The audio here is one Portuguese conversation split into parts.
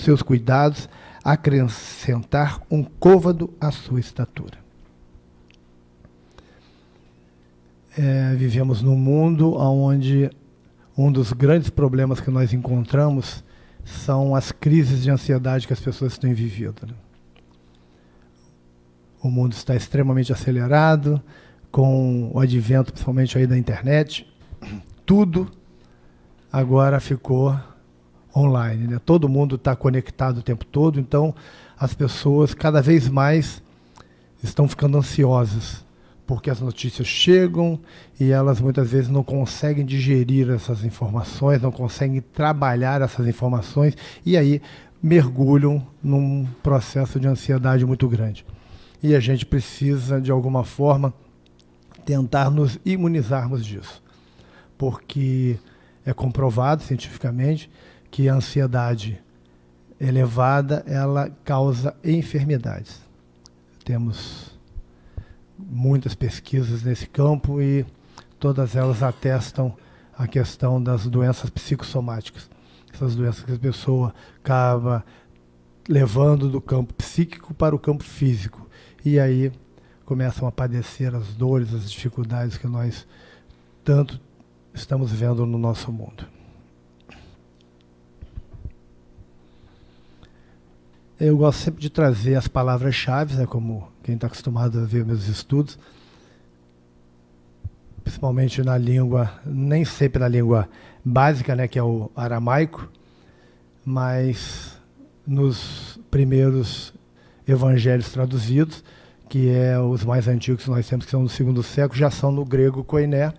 seus cuidados, acrescentar um côvado à sua estatura. Vivemos num mundo onde um dos grandes problemas que nós encontramos são as crises de ansiedade que as pessoas têm vivido, né? O mundo está extremamente acelerado, com o advento principalmente aí da internet. Tudo agora ficou online, né? Todo mundo está conectado o tempo todo, então as pessoas cada vez mais estão ficando ansiosas, porque as notícias chegam e elas muitas vezes não conseguem digerir essas informações, não conseguem trabalhar essas informações e aí mergulham num processo de ansiedade muito grande. E a gente precisa, de alguma forma, tentar nos imunizarmos disso, porque é comprovado cientificamente que a ansiedade elevada, ela causa enfermidades. Temos muitas pesquisas nesse campo e todas elas atestam a questão das doenças psicossomáticas. Essas doenças que a pessoa acaba levando do campo psíquico para o campo físico. E aí começam a padecer as dores, as dificuldades que nós tanto estamos vendo no nosso mundo. Eu gosto sempre de trazer as palavras-chave, né, como quem está acostumado a ver meus estudos, principalmente na língua, nem sempre na língua básica, né, que é o aramaico, mas nos primeiros evangelhos traduzidos, que é os mais antigos que nós temos, que são do 2º século, já são no grego koiné,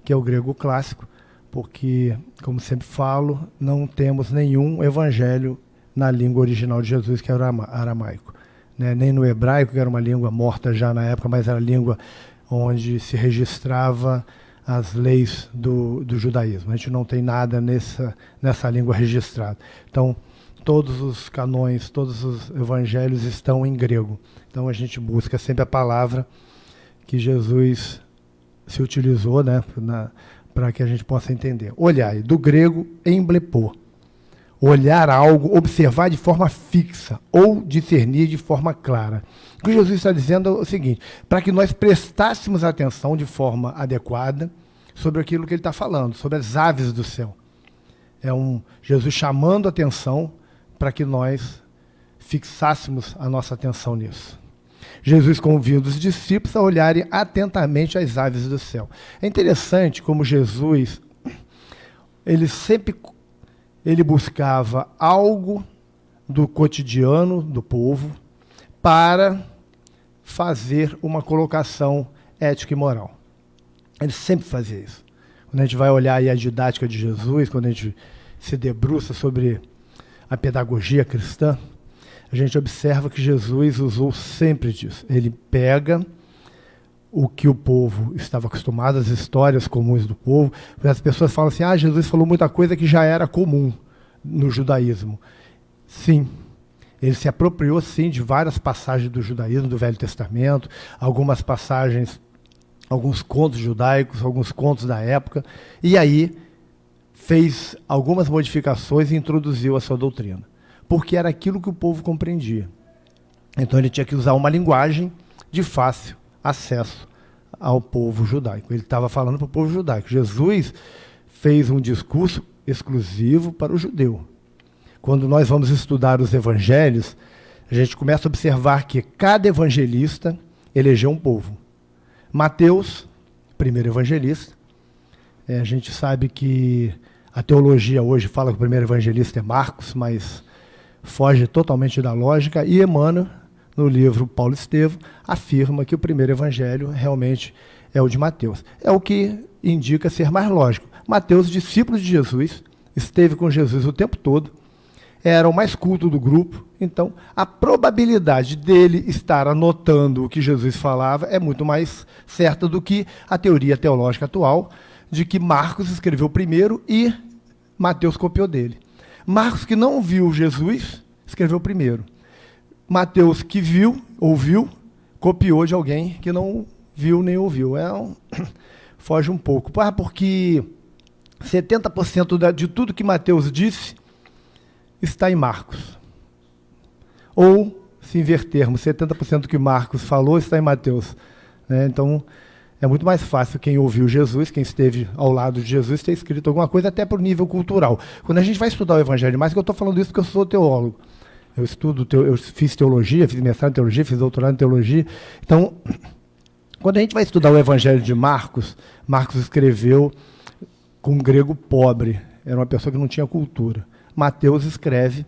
que é o grego clássico, porque, como sempre falo, não temos nenhum evangelho na língua original de Jesus, que era aramaico, né? Nem no hebraico, que era uma língua morta já na época, mas era a língua onde se registrava as leis do judaísmo. A gente não tem nada nessa língua registrada. Então, todos os canões, todos os evangelhos estão em grego. Então, a gente busca sempre a palavra que Jesus se utilizou, né, para que a gente possa entender. Olhai, do grego, emblepô. Olhar algo, observar de forma fixa ou discernir de forma clara. O que Jesus está dizendo é o seguinte: para que nós prestássemos atenção de forma adequada sobre aquilo que ele está falando, sobre as aves do céu. É Jesus chamando a atenção para que nós fixássemos a nossa atenção nisso. Jesus convida os discípulos a olharem atentamente as aves do céu. É interessante como Jesus, ele buscava algo do cotidiano do povo para fazer uma colocação ética e moral. Ele sempre fazia isso. Quando a gente vai olhar aí a didática de Jesus, quando a gente se debruça sobre a pedagogia cristã, a gente observa que Jesus usou sempre disso. Ele pega o que o povo estava acostumado, as histórias comuns do povo. As pessoas falam assim, Jesus falou muita coisa que já era comum no judaísmo. Sim, ele se apropriou sim de várias passagens do judaísmo, do Velho Testamento, algumas passagens, alguns contos judaicos, alguns contos da época, e aí fez algumas modificações e introduziu a sua doutrina, porque era aquilo que o povo compreendia. Então ele tinha que usar uma linguagem de fácil acesso ao povo judaico. Ele estava falando para o povo judaico. Jesus fez um discurso exclusivo para o judeu. Quando nós vamos estudar os evangelhos, a gente começa a observar que cada evangelista elegeu um povo. Mateus, primeiro evangelista, a gente sabe que a teologia hoje fala que o primeiro evangelista é Marcos, mas foge totalmente da lógica, e Emmanuel, no livro Paulo Estevam, afirma que o primeiro evangelho realmente é o de Mateus. É o que indica ser mais lógico. Mateus, discípulo de Jesus, esteve com Jesus o tempo todo, era o mais culto do grupo, então a probabilidade dele estar anotando o que Jesus falava é muito mais certa do que a teoria teológica atual, de que Marcos escreveu primeiro e Mateus copiou dele. Marcos, que não viu Jesus, escreveu primeiro. Mateus, que viu, ouviu, copiou de alguém que não viu nem ouviu. Foge um pouco. Porque 70% de tudo que Mateus disse está em Marcos. ou se invertermos, 70% do que Marcos falou está em Mateus. Né? Então, é muito mais fácil quem ouviu Jesus, quem esteve ao lado de Jesus, ter escrito alguma coisa, até para o nível cultural. Quando a gente vai estudar o Evangelho de Marcos, eu estou falando isso porque eu sou teólogo. Eu fiz teologia, fiz mestrado em teologia, fiz doutorado em teologia. Então, quando a gente vai estudar o Evangelho de Marcos, Marcos escreveu com um grego pobre, era uma pessoa que não tinha cultura. Mateus escreve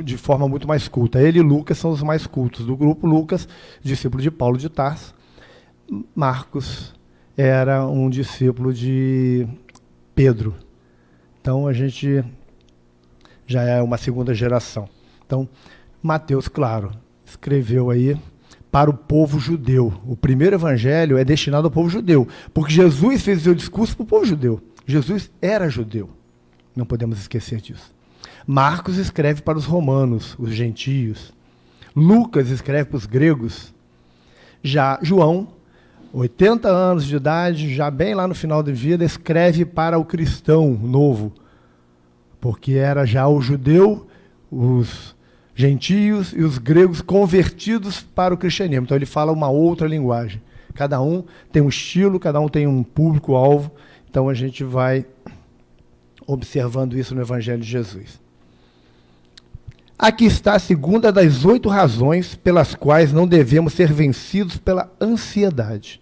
de forma muito mais culta. Ele e Lucas são os mais cultos do grupo. Lucas, discípulo de Paulo de Tarso. Marcos era um discípulo de Pedro. Então, a gente já é uma segunda geração. Então, Mateus, claro, escreveu aí para o povo judeu. O primeiro evangelho é destinado ao povo judeu, porque Jesus fez o seu discurso para o povo judeu. Jesus era judeu. Não podemos esquecer disso. Marcos escreve para os romanos, os gentios. Lucas escreve para os gregos. Já João, 80 anos de idade, já bem lá no final da vida, escreve para o cristão novo, porque era já o judeu, os gentios e os gregos convertidos para o cristianismo. Então ele fala uma outra linguagem. Cada um tem um estilo, cada um tem um público-alvo. Então a gente vai observando isso no Evangelho de Jesus. Aqui está a segunda das 8 razões pelas quais não devemos ser vencidos pela ansiedade.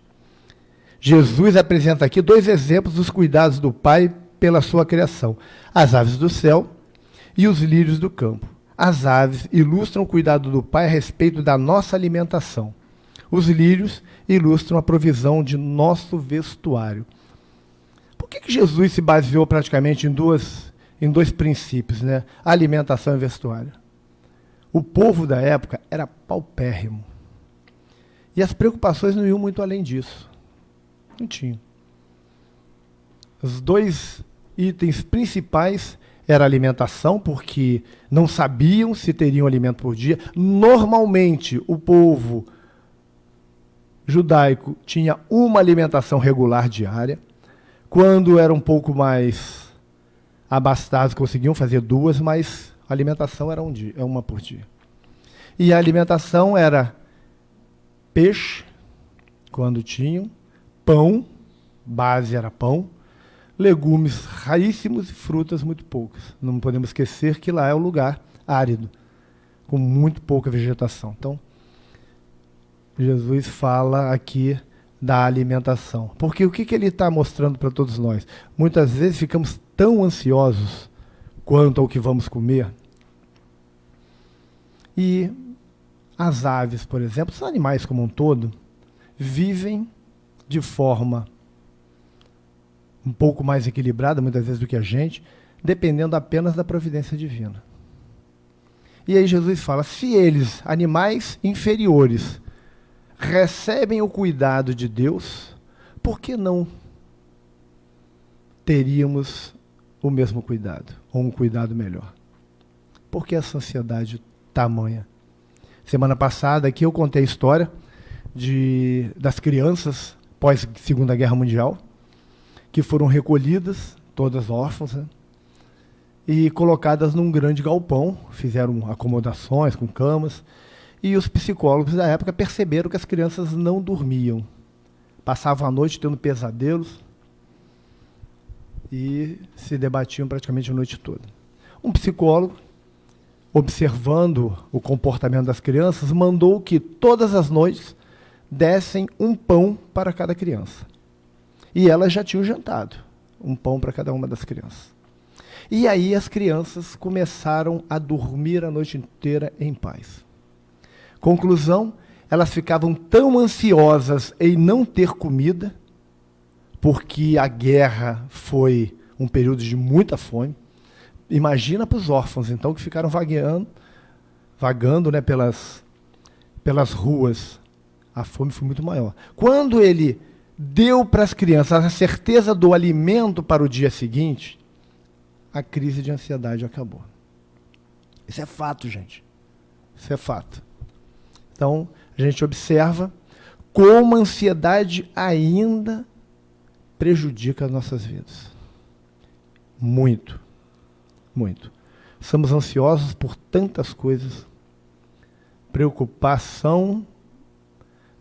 Jesus apresenta aqui 2 exemplos dos cuidados do Pai pela sua criação: as aves do céu e os lírios do campo. As aves ilustram o cuidado do Pai a respeito da nossa alimentação. Os lírios ilustram a provisão de nosso vestuário. Por que Jesus se baseou praticamente em dois princípios, né? Alimentação e vestuário? O povo da época era paupérrimo. E as preocupações não iam muito além disso. Não tinham. Os 2 itens principais eram a alimentação, porque não sabiam se teriam alimento por dia. Normalmente, o povo judaico tinha uma alimentação regular diária. Quando era um pouco mais abastados, conseguiam fazer 2, mas a alimentação era uma por dia. E a alimentação era peixe, quando tinham, pão, base era pão, legumes raríssimos e frutas muito poucas. Não podemos esquecer que lá é um lugar árido, com muito pouca vegetação. Então, Jesus fala aqui da alimentação. Porque o que ele está mostrando para todos nós? Muitas vezes ficamos tão ansiosos quanto ao que vamos comer. E as aves, por exemplo, os animais como um todo, vivem de forma um pouco mais equilibrada, muitas vezes, do que a gente, dependendo apenas da providência divina. E aí Jesus fala, se eles, animais inferiores, recebem o cuidado de Deus, por que não teríamos o mesmo cuidado, ou um cuidado melhor? Por que essa ansiedade tamanha? Semana passada aqui eu contei a história das crianças pós-Segunda Guerra Mundial, que foram recolhidas, todas órfãs, né, e colocadas num grande galpão, fizeram acomodações com camas, e os psicólogos da época perceberam que as crianças não dormiam. Passavam a noite tendo pesadelos e se debatiam praticamente a noite toda. Um psicólogo, observando o comportamento das crianças, mandou que todas as noites dessem um pão para cada criança. E elas já tinham jantado, um pão para cada uma das crianças. E aí as crianças começaram a dormir a noite inteira em paz. Conclusão, elas ficavam tão ansiosas em não ter comida, porque a guerra foi um período de muita fome. Imagina para os órfãos, então, que ficaram vagando, né, pelas ruas. A fome foi muito maior. Quando ele deu para as crianças a certeza do alimento para o dia seguinte, a crise de ansiedade acabou. Isso é fato, gente. Isso é fato. Então, a gente observa como a ansiedade ainda prejudica as nossas vidas. Muito. Muito. Somos ansiosos por tantas coisas. preocupação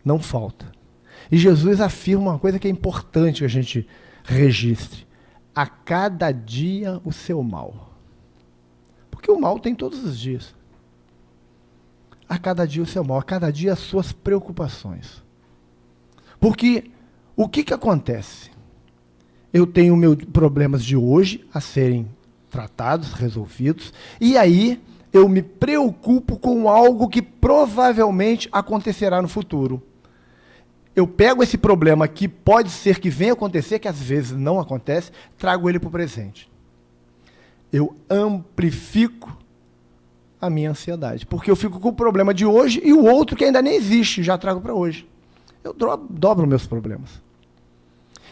não falta. E Jesus afirma uma coisa que é importante que a gente registre. A cada dia o seu mal. Porque o mal tem todos os dias. A cada dia o seu mal, a cada dia as suas preocupações. Porque o que acontece? Eu tenho meus problemas de hoje a serem tratados, resolvidos, e aí eu me preocupo com algo que provavelmente acontecerá no futuro. Eu pego esse problema que pode ser que venha acontecer, que às vezes não acontece, trago ele para o presente. Eu amplifico a minha ansiedade, porque eu fico com o problema de hoje e o outro que ainda nem existe, já trago para hoje. Eu dobro meus problemas.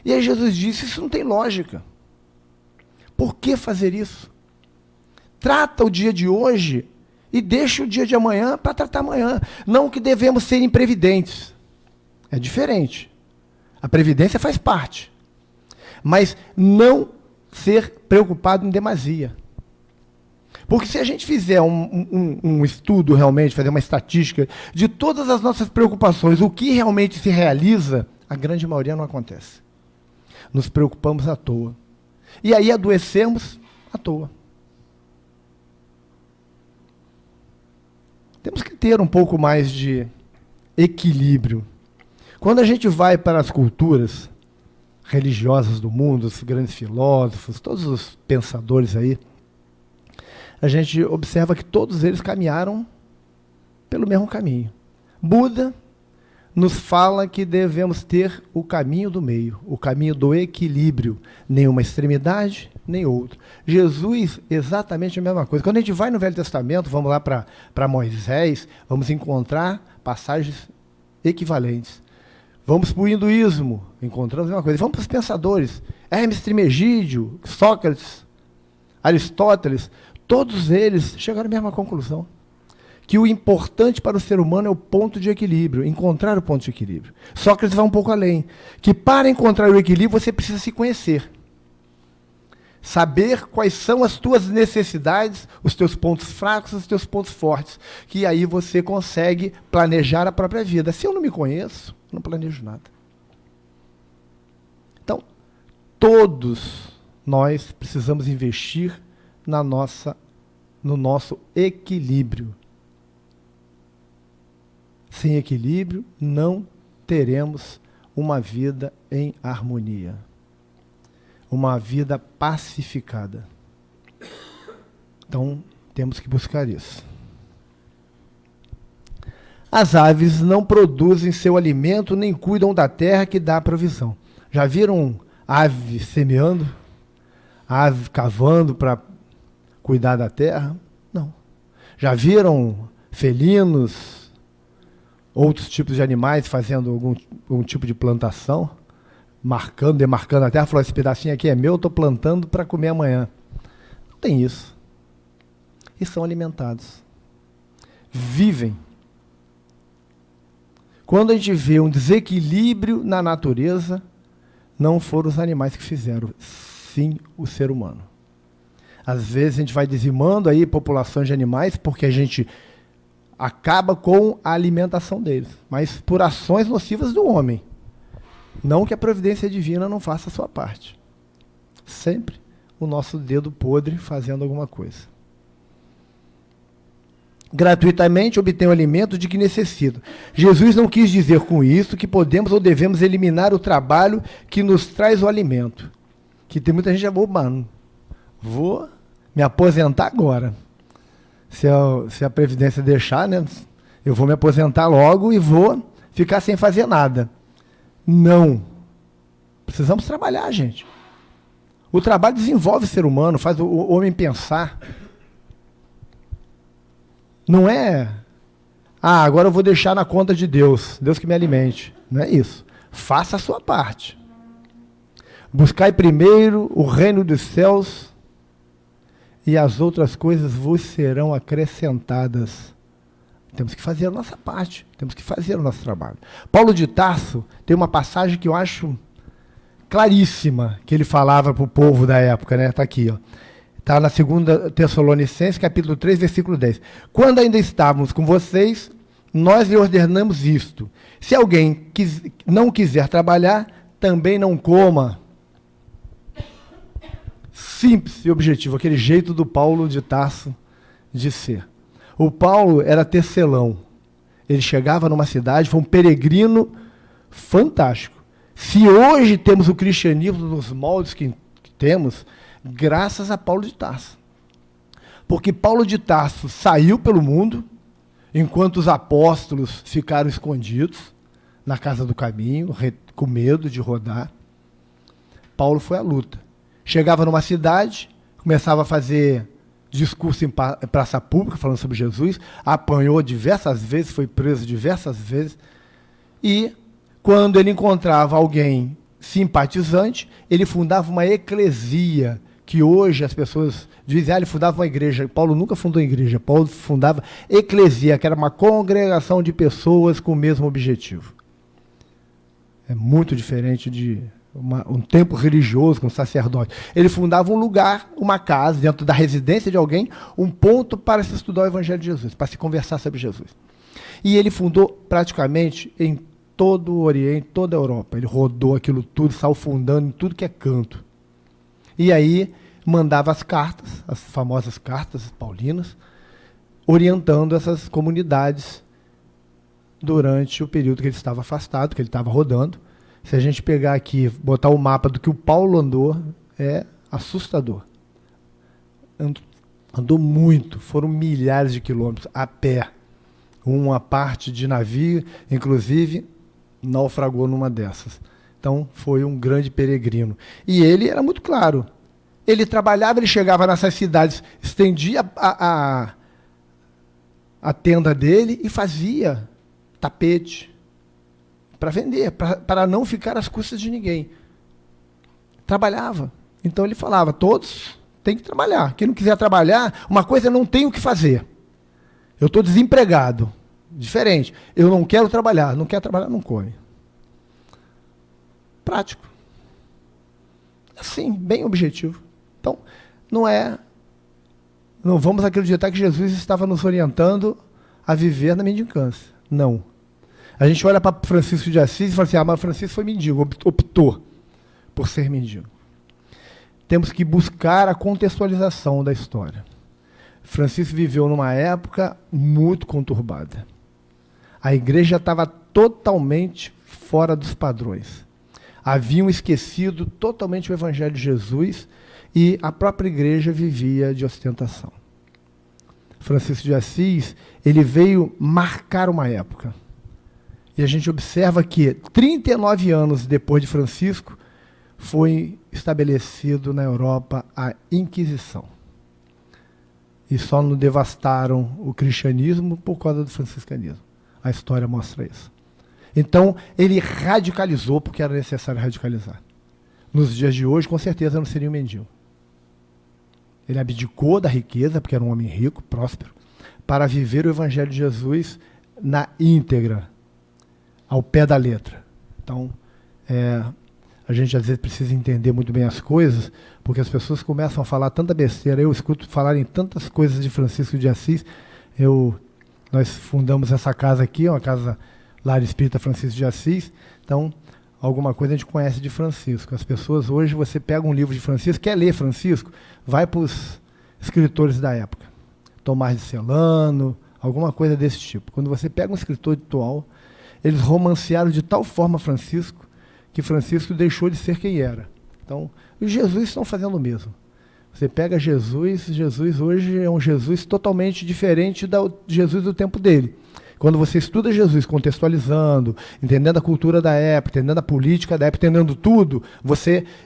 E aí Jesus disse, isso não tem lógica. Por que fazer isso? Trata o dia de hoje e deixa o dia de amanhã para tratar amanhã. Não que devemos ser imprevidentes. É diferente. A previdência faz parte. Mas não ser preocupado em demasia. Porque se a gente fizer um estudo realmente, fazer uma estatística de todas as nossas preocupações, o que realmente se realiza, a grande maioria não acontece. Nos preocupamos à toa. E aí adoecemos à toa. Temos que ter um pouco mais de equilíbrio. Quando a gente vai para as culturas religiosas do mundo, os grandes filósofos, todos os pensadores aí, a gente observa que todos eles caminharam pelo mesmo caminho. Buda nos fala que devemos ter o caminho do meio, o caminho do equilíbrio, nenhuma extremidade, nem outra. Jesus, exatamente a mesma coisa. Quando a gente vai no Velho Testamento, vamos lá para Moisés, vamos encontrar passagens equivalentes. Vamos para o hinduísmo, encontramos a mesma coisa. Vamos para os pensadores, Hermes Trismegídio, Sócrates, Aristóteles, todos eles chegaram à mesma conclusão. Que o importante para o ser humano é o ponto de equilíbrio, encontrar o ponto de equilíbrio. Sócrates vai um pouco além, que para encontrar o equilíbrio você precisa se conhecer. Saber quais são as tuas necessidades, os teus pontos fracos, os teus pontos fortes, que aí você consegue planejar a própria vida. Se eu não me conheço, não planejo nada. Então, todos nós precisamos investir no nosso equilíbrio. Sem equilíbrio, não teremos uma vida em harmonia. Uma vida pacificada. Então, temos que buscar isso. As aves não produzem seu alimento, nem cuidam da terra que dá a provisão. Já viram ave semeando? Ave cavando para cuidar da terra? Não. Já viram felinos, outros tipos de animais fazendo algum tipo de plantação, marcando, demarcando a terra, falou, esse pedacinho aqui é meu, eu estou plantando para comer amanhã. Não tem isso. E são alimentados. Vivem. Quando a gente vê um desequilíbrio na natureza, não foram os animais que fizeram, sim o ser humano. Às vezes a gente vai dizimando aí populações de animais porque a gente acaba com a alimentação deles, mas por ações nocivas do homem. Não que a providência divina não faça a sua parte. Sempre o nosso dedo podre fazendo alguma coisa. Gratuitamente obtém o alimento de que necessita. Jesus não quis dizer com isso que podemos ou devemos eliminar o trabalho que nos traz o alimento. Que tem muita gente que vou me aposentar agora. Se a Previdência deixar, né, eu vou me aposentar logo e vou ficar sem fazer nada. Não. Precisamos trabalhar, gente. O trabalho desenvolve o ser humano, faz o homem pensar. Não é, agora eu vou deixar na conta de Deus, Deus que me alimente. Não é isso. Faça a sua parte. Buscai primeiro o reino dos céus e as outras coisas vos serão acrescentadas. Temos que fazer a nossa parte, temos que fazer o nosso trabalho. Paulo de Tarso tem uma passagem que eu acho claríssima, que ele falava para o povo da época, né? Está aqui, ó. Está na 2 Tessalonicenses, capítulo 3, versículo 10. Quando ainda estávamos com vocês, nós lhe ordenamos isto: se alguém não quiser trabalhar, também não coma. Simples e objetivo, aquele jeito do Paulo de Tarso de ser. O Paulo era tecelão. Ele chegava numa cidade, foi um peregrino fantástico. Se hoje temos o cristianismo nos moldes que temos, graças a Paulo de Tarso. Porque Paulo de Tarso saiu pelo mundo, enquanto os apóstolos ficaram escondidos na casa do caminho, com medo de rodar. Paulo foi à luta. Chegava numa cidade, começava a fazer discurso em praça pública, falando sobre Jesus, apanhou diversas vezes, foi preso diversas vezes, e quando ele encontrava alguém simpatizante, ele fundava uma eclesia, que hoje as pessoas dizem, ele fundava uma igreja. Paulo nunca fundou igreja, Paulo fundava eclesia, que era uma congregação de pessoas com o mesmo objetivo. É muito diferente de um templo religioso com sacerdote. Ele fundava um lugar, uma casa, dentro da residência de alguém, um ponto para se estudar o Evangelho de Jesus, para se conversar sobre Jesus. E ele fundou praticamente em todo o Oriente, toda a Europa. Ele rodou aquilo tudo, saiu fundando em tudo que é canto. E aí mandava as cartas, as famosas cartas paulinas, orientando essas comunidades durante o período que ele estava afastado, que ele estava rodando. Se a gente pegar aqui, botar o mapa do que o Paulo andou, é assustador. Andou muito, foram milhares de quilômetros a pé. Uma parte de navio, inclusive, naufragou numa dessas. Então, foi um grande peregrino. E ele era muito claro. Ele trabalhava, ele chegava nessas cidades, estendia a tenda dele e fazia tapete para vender, para não ficar às custas de ninguém. Trabalhava. Então, ele falava, todos têm que trabalhar. Quem não quiser trabalhar, uma coisa é não tenho o que fazer. Eu estou desempregado. Diferente. Eu não quero trabalhar. Não quer trabalhar, não come. Prático. Assim, bem objetivo. Então, não vamos acreditar que Jesus estava nos orientando a viver na mendicância. Não. A gente olha para Francisco de Assis e fala assim, mas Francisco foi mendigo, optou por ser mendigo. Temos que buscar a contextualização da história. Francisco viveu numa época muito conturbada. A igreja estava totalmente fora dos padrões. Haviam esquecido totalmente o Evangelho de Jesus e a própria igreja vivia de ostentação. Francisco de Assis, ele veio marcar uma época. E a gente observa que 39 anos depois de Francisco, foi estabelecido na Europa a Inquisição. E só não devastaram o cristianismo por causa do franciscanismo. A história mostra isso. Então, ele radicalizou porque era necessário radicalizar. Nos dias de hoje, com certeza, não seria um mendigo. Ele abdicou da riqueza, porque era um homem rico, próspero, para viver o Evangelho de Jesus na íntegra, ao pé da letra. Então, a gente às vezes precisa entender muito bem as coisas, porque as pessoas começam a falar tanta besteira. Eu escuto falar em tantas coisas de Francisco de Assis. Nós fundamos essa casa aqui, uma casa Lar Espírita Francisco de Assis. Então, alguma coisa a gente conhece de Francisco. As pessoas hoje, você pega um livro de Francisco, quer ler Francisco, vai para os escritores da época. Tomás de Celano, alguma coisa desse tipo. Quando você pega um escritor atual, eles romancearam de tal forma Francisco, que Francisco deixou de ser quem era. Então, os Jesus estão fazendo o mesmo. Você pega Jesus hoje é um Jesus totalmente diferente do Jesus do tempo dele. Quando você estuda Jesus contextualizando, entendendo a cultura da época, entendendo a política da época, entendendo tudo,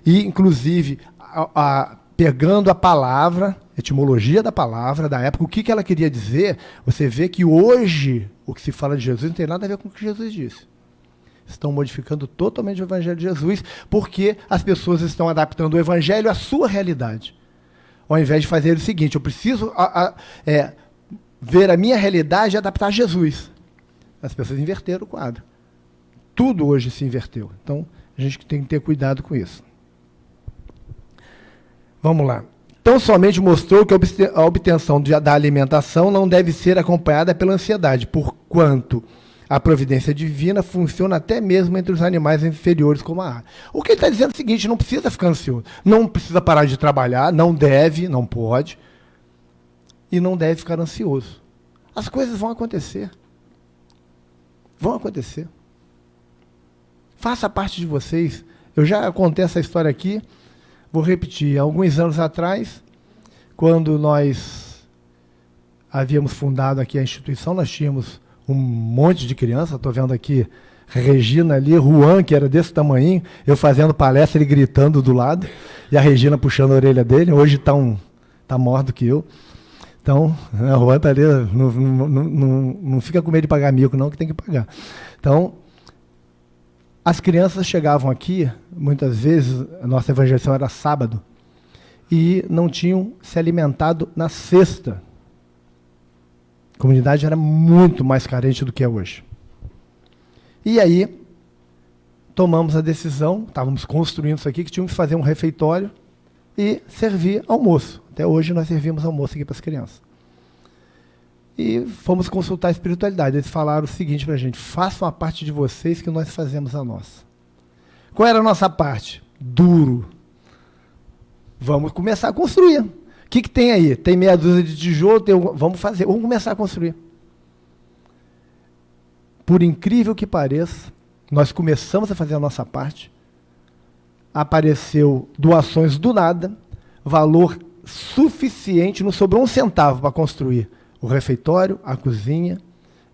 e inclusive pegando a palavra, a etimologia da palavra da época, o que ela queria dizer, você vê que hoje o que se fala de Jesus não tem nada a ver com o que Jesus disse. Estão modificando totalmente o Evangelho de Jesus, porque as pessoas estão adaptando o Evangelho à sua realidade. Ao invés de fazer o seguinte, eu preciso ver a minha realidade e adaptar a Jesus. As pessoas inverteram o quadro. Tudo hoje se inverteu. Então, a gente tem que ter cuidado com isso. Vamos lá. Tão somente mostrou que a obtenção da alimentação não deve ser acompanhada pela ansiedade, porquanto a providência divina funciona até mesmo entre os animais inferiores como a ave. O que ele está dizendo é o seguinte: não precisa ficar ansioso, não precisa parar de trabalhar, não deve, não pode, e não deve ficar ansioso. As coisas vão acontecer. Vão acontecer. Faça parte de vocês. Eu já contei essa história aqui, vou repetir. Alguns anos atrás, quando nós havíamos fundado aqui a instituição, nós tínhamos um monte de crianças. Estou vendo aqui Regina ali, Juan, que era desse tamanhinho, eu fazendo palestra, ele gritando do lado, e a Regina puxando a orelha dele. Hoje tá maior do que eu. Então, a Juan está ali, não fica com medo de pagar mico, não, que tem que pagar. Então, as crianças chegavam aqui, muitas vezes, a nossa evangelização era sábado, e não tinham se alimentado na sexta. A comunidade era muito mais carente do que é hoje. E aí, tomamos a decisão, estávamos construindo isso aqui, que tínhamos que fazer um refeitório e servir almoço. Até hoje nós servimos almoço aqui para as crianças. E fomos consultar a espiritualidade. Eles falaram o seguinte para a gente: façam a parte de vocês que nós fazemos a nossa. Qual era a nossa parte? Duro. Vamos começar a construir. O que tem aí? Tem meia dúzia de tijolo, vamos fazer, vamos começar a construir. Por incrível que pareça, nós começamos a fazer a nossa parte, apareceu doações do nada, valor suficiente, não sobrou um centavo para construir o refeitório, a cozinha,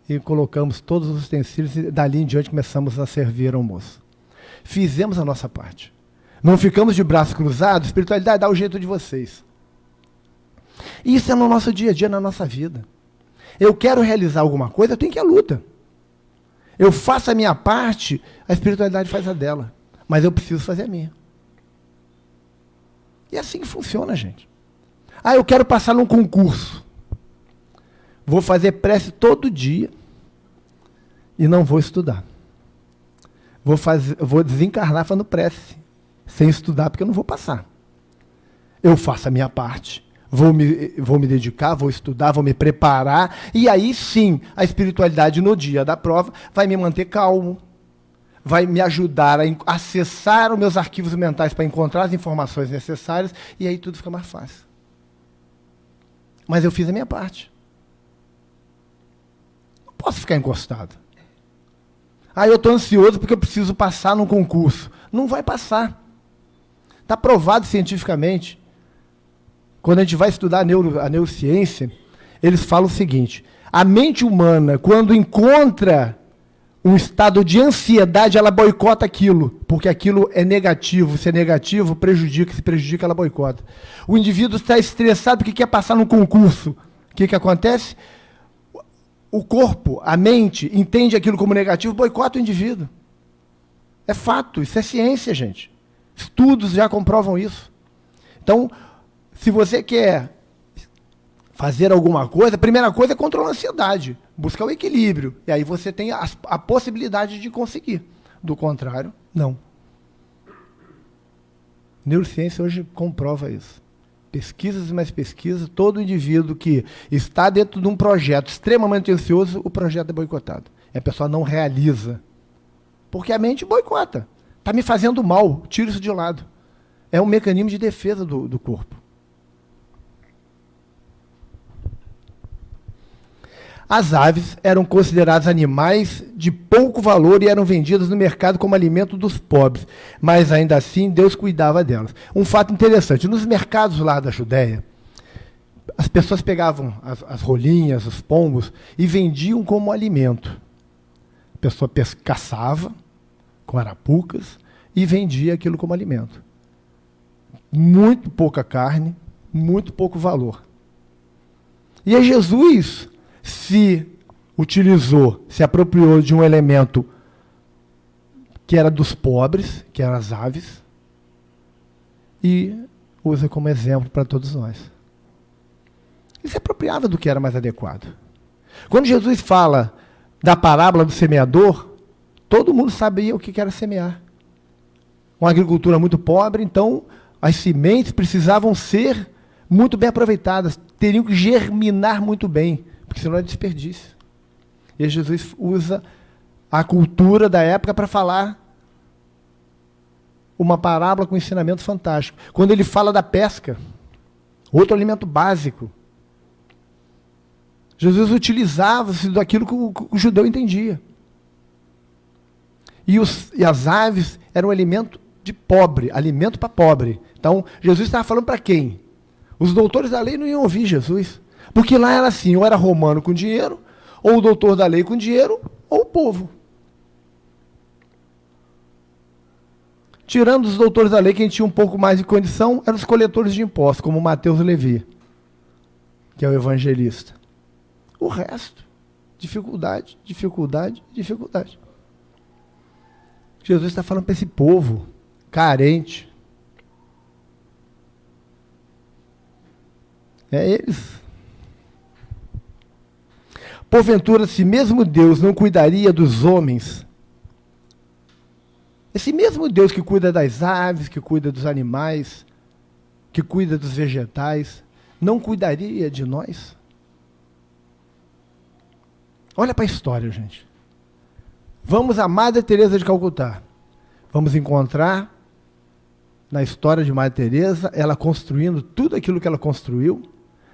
e colocamos todos os utensílios e dali em diante começamos a servir almoço. Fizemos a nossa parte. Não ficamos de braços cruzados, espiritualidade, dá o jeito de vocês. Isso é no nosso dia a dia, na nossa vida. Eu quero realizar alguma coisa, eu tenho que ir à luta. Eu faço a minha parte, a espiritualidade faz a dela. Mas eu preciso fazer a minha. E é assim que funciona, gente. Ah, eu quero passar num concurso. Vou fazer prece todo dia e não vou estudar. Vou desencarnar fazendo prece, sem estudar, porque eu não vou passar. Eu faço a minha parte. Vou me dedicar, vou estudar, vou me preparar, e aí sim, a espiritualidade no dia da prova vai me manter calmo, vai me ajudar a acessar os meus arquivos mentais para encontrar as informações necessárias, e aí tudo fica mais fácil. Mas eu fiz a minha parte. Não posso ficar encostado. Ah, eu estou ansioso porque eu preciso passar num concurso. Não vai passar. Está provado cientificamente. Quando a gente vai estudar a neurociência, eles falam o seguinte: a mente humana, quando encontra um estado de ansiedade, ela boicota aquilo, porque aquilo é negativo. Se é negativo, prejudica. Se prejudica, ela boicota. O indivíduo está estressado porque quer passar num concurso. O que acontece? O corpo, a mente, entende aquilo como negativo, boicota o indivíduo. É fato, isso é ciência, gente. Estudos já comprovam isso. Então, se você quer fazer alguma coisa, a primeira coisa é controlar a ansiedade, buscar o equilíbrio. E aí você tem a possibilidade de conseguir. Do contrário, não. Neurociência hoje comprova isso. Pesquisas e mais pesquisas, todo indivíduo que está dentro de um projeto extremamente ansioso, o projeto é boicotado. E a pessoa não realiza. Porque a mente boicota. Está me fazendo mal, tira isso de lado. É um mecanismo de defesa do corpo. As aves eram consideradas animais de pouco valor e eram vendidas no mercado como alimento dos pobres, mas ainda assim Deus cuidava delas. Um fato interessante, nos mercados lá da Judéia, as pessoas pegavam as rolinhas, os pombos e vendiam como alimento. A pessoa caçava com arapucas e vendia aquilo como alimento. Muito pouca carne, muito pouco valor. E aí Jesus se apropriou de um elemento que era dos pobres, que eram as aves, e usa como exemplo para todos nós. E se apropriava do que era mais adequado. Quando Jesus fala da parábola do semeador, todo mundo sabia o que era semear. Uma agricultura muito pobre, então as sementes precisavam ser muito bem aproveitadas, teriam que germinar muito bem, porque senão é desperdício. E Jesus usa a cultura da época para falar uma parábola com ensinamento fantástico. Quando ele fala da pesca, outro alimento básico, Jesus utilizava-se daquilo que o judeu entendia. E as aves eram alimento de pobre, alimento para pobre. Então, Jesus estava falando para quem? Os doutores da lei não iam ouvir Jesus. Porque lá era assim, ou era romano com dinheiro, ou o doutor da lei com dinheiro, ou o povo. Tirando os doutores da lei, quem tinha um pouco mais de condição, eram os coletores de impostos, como Mateus Levi, que é o evangelista. O resto, dificuldade, dificuldade, dificuldade. Jesus está falando para esse povo carente. É eles. Porventura, se mesmo Deus não cuidaria dos homens, esse mesmo Deus que cuida das aves, que cuida dos animais, que cuida dos vegetais, não cuidaria de nós? Olha para a história, gente. Vamos a Madre Teresa de Calcutá. Vamos encontrar na história de Madre Teresa ela construindo tudo aquilo que ela construiu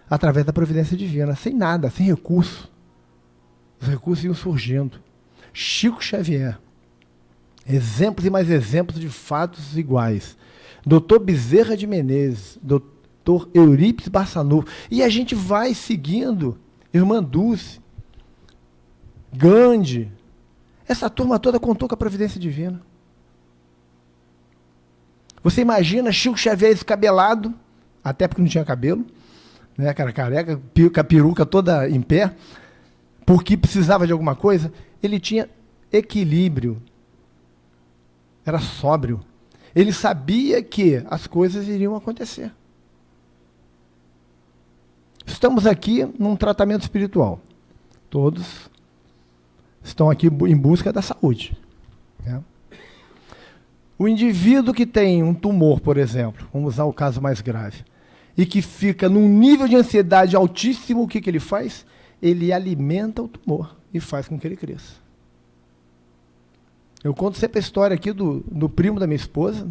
através da providência divina, sem nada, sem recurso. Os recursos iam surgindo. Chico Xavier. Exemplos e mais exemplos de fatos iguais. Dr. Bezerra de Menezes, Dr. Eurípides Barçanufo. E a gente vai seguindo. Irmã Dulce, Gandhi. Essa turma toda contou com a providência divina. Você imagina Chico Xavier descabelado, até porque não tinha cabelo, né, cara careca, com a peruca toda em pé, porque precisava de alguma coisa. Ele tinha equilíbrio. Era sóbrio. Ele sabia que as coisas iriam acontecer. Estamos aqui num tratamento espiritual. Todos estão aqui em busca da saúde. Né? O indivíduo que tem um tumor, por exemplo, vamos usar o caso mais grave, e que fica num nível de ansiedade altíssimo, o que ele faz? Ele alimenta o tumor e faz com que ele cresça. Eu conto sempre a história aqui do primo da minha esposa.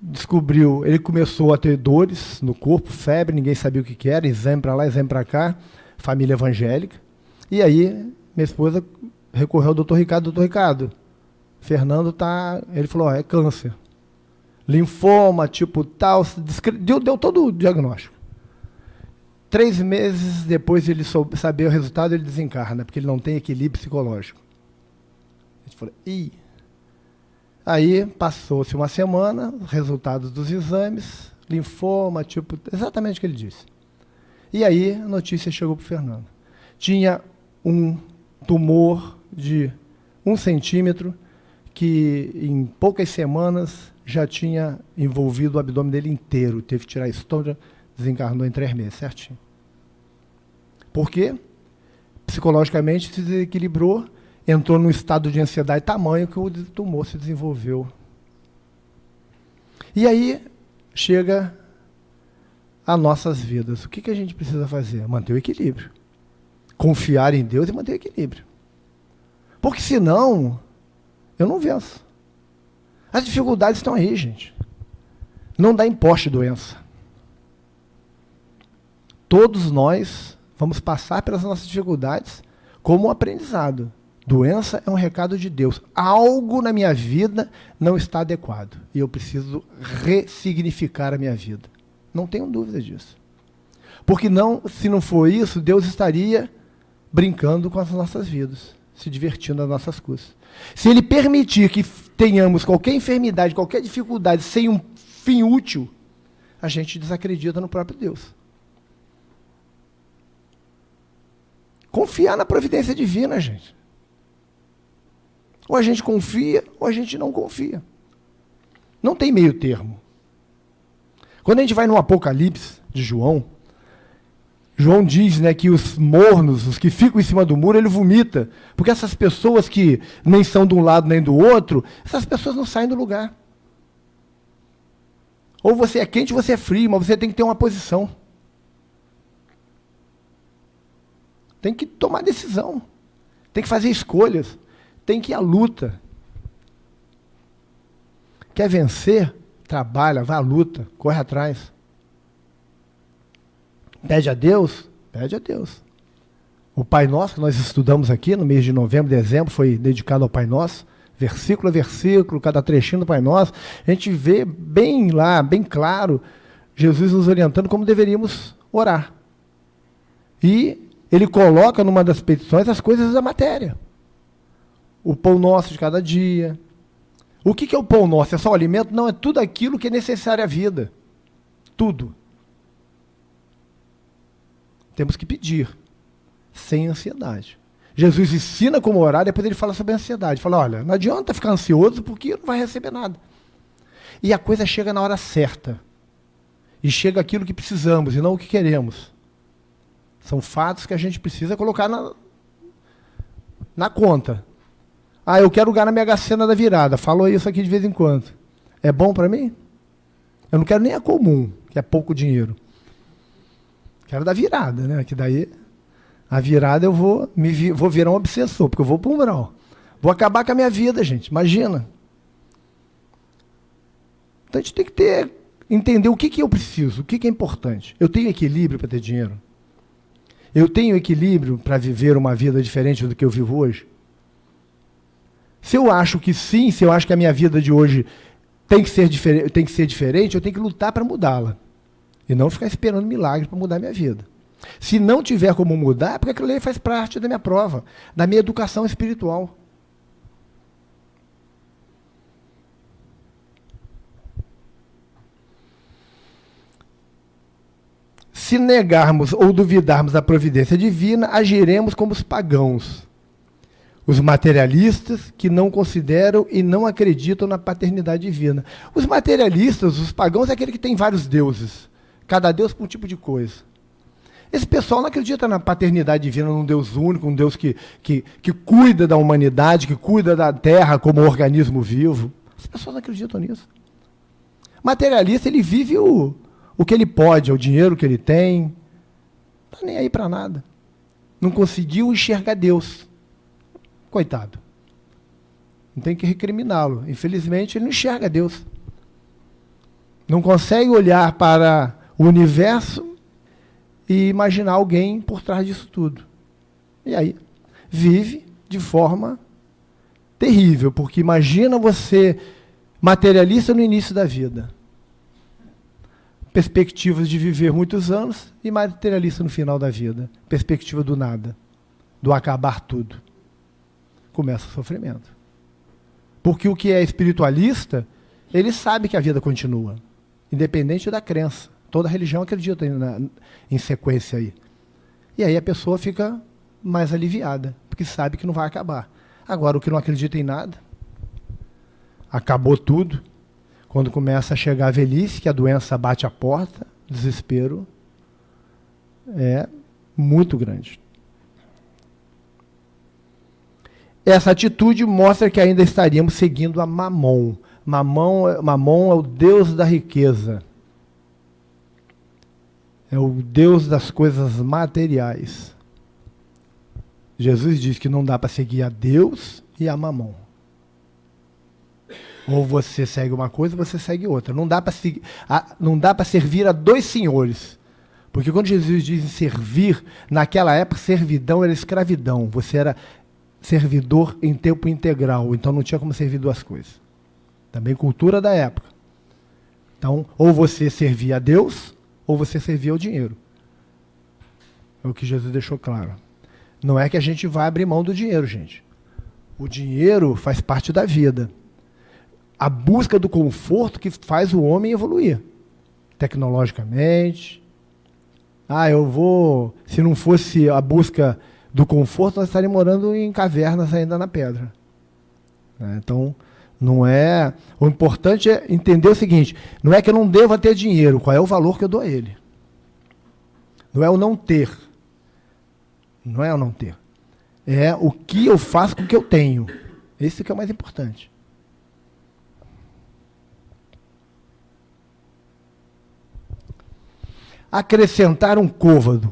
Descobriu, ele começou a ter dores no corpo, febre, ninguém sabia o que era, exame para lá, exame para cá, família evangélica. E aí, minha esposa recorreu ao doutor Ricardo, Fernando tá, ele falou, é câncer. Linfoma, tipo tal, deu todo o diagnóstico. 3 meses depois de ele saber o resultado, ele desencarna, porque ele não tem equilíbrio psicológico. A gente falou, ih. Aí passou-se uma semana, resultados dos exames, linfoma, tipo, exatamente o que ele disse. E aí a notícia chegou para o Fernando. Tinha um tumor de 1 centímetro que em poucas semanas já tinha envolvido o abdômen dele inteiro. Teve que tirar estômago, desencarnou em 3 meses, certinho. Por quê? Psicologicamente se desequilibrou, entrou num estado de ansiedade tamanho que o tumor se desenvolveu. E aí chega a nossas vidas. O que a gente precisa fazer? Manter o equilíbrio. Confiar em Deus e manter o equilíbrio. Porque senão, eu não venço. As dificuldades estão aí, gente. Não dá imposto de doença. Todos nós vamos passar pelas nossas dificuldades como um aprendizado. Doença é um recado de Deus. Algo na minha vida não está adequado. E eu preciso ressignificar a minha vida. Não tenho dúvida disso. Porque não, se não for isso, Deus estaria brincando com as nossas vidas, se divertindo às nossas custas. Se Ele permitir que tenhamos qualquer enfermidade, qualquer dificuldade, sem um fim útil, a gente desacredita no próprio Deus. Confiar na providência divina, gente. Ou a gente confia, ou a gente não confia. Não tem meio termo. Quando a gente vai no Apocalipse de João, João diz, né, que os mornos, os que ficam em cima do muro, ele vomita. Porque essas pessoas que nem são de um lado nem do outro, essas pessoas não saem do lugar. Ou você é quente ou você é frio, mas você tem que ter uma posição. Tem que tomar decisão. Tem que fazer escolhas. Tem que ir à luta. Quer vencer? Trabalha, vai à luta, corre atrás. Pede a Deus? Pede a Deus. O Pai Nosso, que nós estudamos aqui no mês de novembro, dezembro, foi dedicado ao Pai Nosso. Versículo a versículo, cada trechinho do Pai Nosso. A gente vê bem lá, bem claro, Jesus nos orientando como deveríamos orar. E ele coloca numa das petições as coisas da matéria. O pão nosso de cada dia. O que é o pão nosso? É só o alimento? Não, é tudo aquilo que é necessário à vida. Tudo. Temos que pedir, sem ansiedade. Jesus ensina como orar, depois ele fala sobre a ansiedade. Fala, olha, não adianta ficar ansioso porque não vai receber nada. E a coisa chega na hora certa. E chega aquilo que precisamos e não o que queremos. São fatos que a gente precisa colocar na conta. Ah, eu quero ganhar na Mega Sena da virada. Falou isso aqui de vez em quando. É bom para mim? Eu não quero nem a comum, que é pouco dinheiro. Quero da virada, né? Que daí, a virada eu vou virar um obsessor, porque eu vou para um umbral. Vou acabar com a minha vida, gente. Imagina. Então a gente tem que entender o que eu preciso, o que é importante. Eu tenho equilíbrio para ter dinheiro? Eu tenho equilíbrio para viver uma vida diferente do que eu vivo hoje? Se eu acho que sim, se eu acho que a minha vida de hoje tem que ser diferente, eu tenho que lutar para mudá-la. E não ficar esperando milagre para mudar a minha vida. Se não tiver como mudar, é porque aquilo ali faz parte da minha prova, da minha educação espiritual. Se negarmos ou duvidarmos da providência divina, agiremos como os pagãos. Os materialistas que não consideram e não acreditam na paternidade divina. Os materialistas, os pagãos, é aquele que tem vários deuses. Cada deus para um tipo de coisa. Esse pessoal não acredita na paternidade divina, num Deus único, um Deus que cuida da humanidade, que cuida da terra como organismo vivo. As pessoas não acreditam nisso. Materialista, ele vive o que ele pode, é o dinheiro que ele tem. Não está nem aí para nada. Não conseguiu enxergar Deus. Coitado. Não tem que recriminá-lo. Infelizmente, ele não enxerga Deus. Não consegue olhar para o universo e imaginar alguém por trás disso tudo. E aí, vive de forma terrível, porque imagina você materialista no início da vida. Perspectivas de viver muitos anos e materialista no final da vida. Perspectiva do nada, do acabar tudo. Começa o sofrimento. Porque o que é espiritualista, ele sabe que a vida continua, independente da crença. Toda religião acredita em sequência aí. E aí a pessoa fica mais aliviada, porque sabe que não vai acabar. Agora, o que não acredita em nada, acabou tudo. Quando começa a chegar a velhice, que a doença bate a porta, o desespero é muito grande. Essa atitude mostra que ainda estaríamos seguindo a Mamon. Mamon é o deus da riqueza. É o Deus das coisas materiais. Jesus diz que não dá para seguir a Deus e a Mamon. Ou você segue uma coisa, ou você segue outra. Não dá para servir a dois senhores. Porque quando Jesus diz servir, naquela época, servidão era escravidão. Você era servidor em tempo integral. Então não tinha como servir duas coisas. Também cultura da época. Então, ou você servia a Deus, ou você servia ao dinheiro. É o que Jesus deixou claro. Não é que a gente vai abrir mão do dinheiro, gente. O dinheiro faz parte da vida. A busca do conforto que faz o homem evoluir. Tecnologicamente. Se não fosse a busca do conforto, nós estaríamos morando em cavernas ainda na pedra. Então, não é... O importante é entender o seguinte, não é que eu não deva ter dinheiro, qual é o valor que eu dou a ele? Não é o não ter. Não é o não ter. É o que eu faço com o que eu tenho. Esse que é o mais importante. acrescentar um côvado.